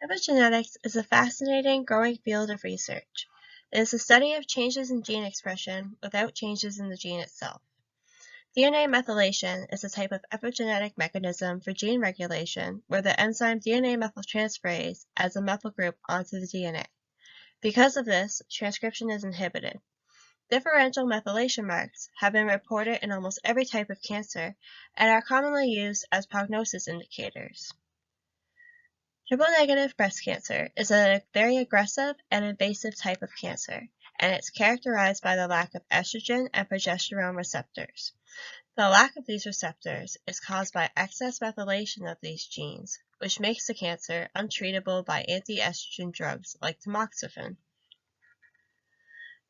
Epigenetics is a fascinating, growing field of research. It is the study of changes in gene expression without changes in the gene itself. DNA methylation is a type of epigenetic mechanism for gene regulation where the enzyme DNA methyltransferase adds a methyl group onto the DNA. Because of this, transcription is inhibited. Differential methylation marks have been reported in almost every type of cancer and are commonly used as prognosis indicators. Triple-negative breast cancer is a very aggressive and invasive type of cancer, and it's characterized by the lack of estrogen and progesterone receptors. The lack of these receptors is caused by excess methylation of these genes, which makes the cancer untreatable by anti-estrogen drugs like tamoxifen.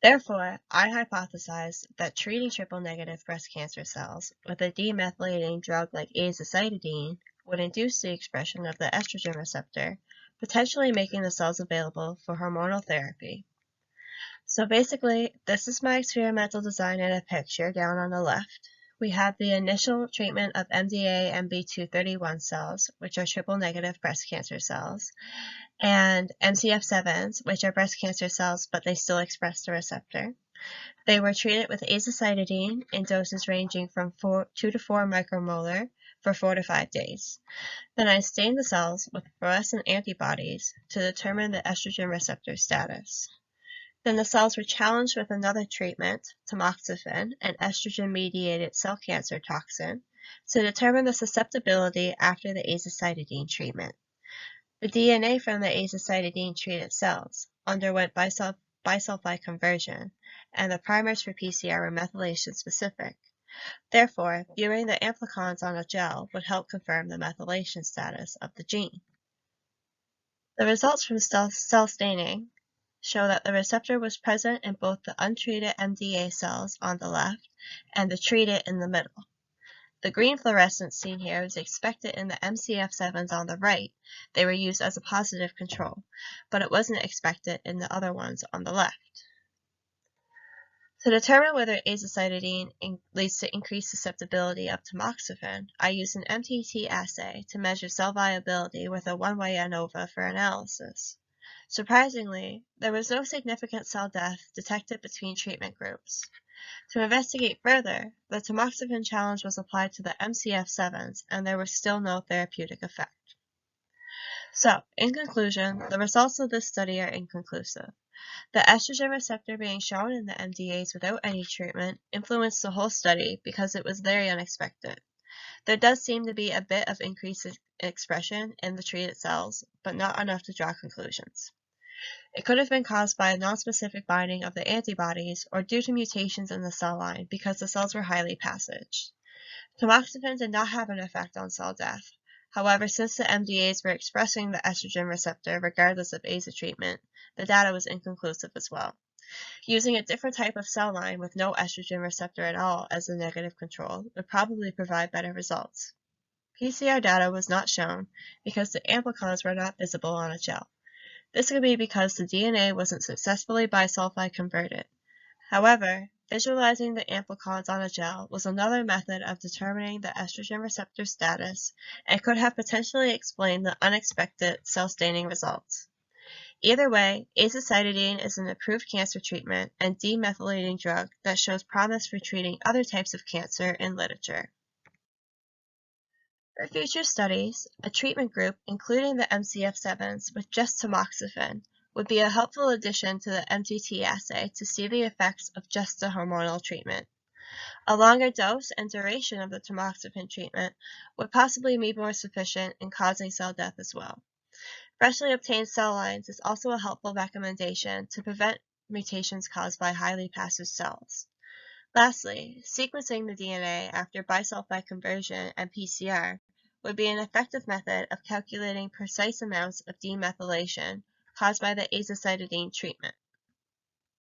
Therefore, I hypothesized that treating triple-negative breast cancer cells with a demethylating drug like azacitidine would induce the expression of the estrogen receptor, potentially making the cells available for hormonal therapy. So basically, this is my experimental design in a picture down on the left. We have the initial treatment of MDA-MB231 cells, which are triple-negative breast cancer cells, and MCF7s, which are breast cancer cells, but they still express the receptor. They were treated with azacitidine in doses ranging from 2 to 4 micromolar for 4 to 5 days. Then I stained the cells with fluorescent antibodies to determine the estrogen receptor status. Then the cells were challenged with another treatment, tamoxifen, an estrogen-mediated cell cancer toxin, to determine the susceptibility after the azacitidine treatment. The DNA from the azacitidine-treated cells underwent bisulfite conversion, and the primers for PCR were methylation specific. Therefore, viewing the amplicons on a gel would help confirm the methylation status of the gene. The results from cell staining show that the receptor was present in both the untreated MDA cells on the left and the treated in the middle. The green fluorescence seen here is expected in the MCF7s on the right. They were used as a positive control, but it wasn't expected in the other ones on the left. To determine whether azacitidine leads to increased susceptibility of tamoxifen, I used an MTT assay to measure cell viability with a one-way ANOVA for analysis. Surprisingly, there was no significant cell death detected between treatment groups. To investigate further, the tamoxifen challenge was applied to the MCF7s, and there was still no therapeutic effect. So, in conclusion, the results of this study are inconclusive. The estrogen receptor being shown in the MDAs without any treatment influenced the whole study because it was very unexpected. There does seem to be a bit of increased expression in the treated cells, but not enough to draw conclusions. It could have been caused by a nonspecific binding of the antibodies or due to mutations in the cell line because the cells were highly passaged. Tamoxifen did not have an effect on cell death. However, since the MDAs were expressing the estrogen receptor regardless of AZA treatment, the data was inconclusive as well. Using a different type of cell line with no estrogen receptor at all as a negative control would probably provide better results. PCR data was not shown because the amplicons were not visible on a gel. This could be because the DNA wasn't successfully bisulfite converted. However, visualizing the amplicons on a gel was another method of determining the estrogen receptor status and could have potentially explained the unexpected cell staining results. Either way, azacitidine is an approved cancer treatment and demethylating drug that shows promise for treating other types of cancer in literature. For future studies, a treatment group including the MCF7s with just tamoxifen would be a helpful addition to the MTT assay to see the effects of just a hormonal treatment. A longer dose and duration of the tamoxifen treatment would possibly be more sufficient in causing cell death as well. Freshly obtained cell lines is also a helpful recommendation to prevent mutations caused by highly passaged cells. Lastly, sequencing the DNA after bisulfite conversion and PCR would be an effective method of calculating precise amounts of demethylation caused by the azacitidine treatment.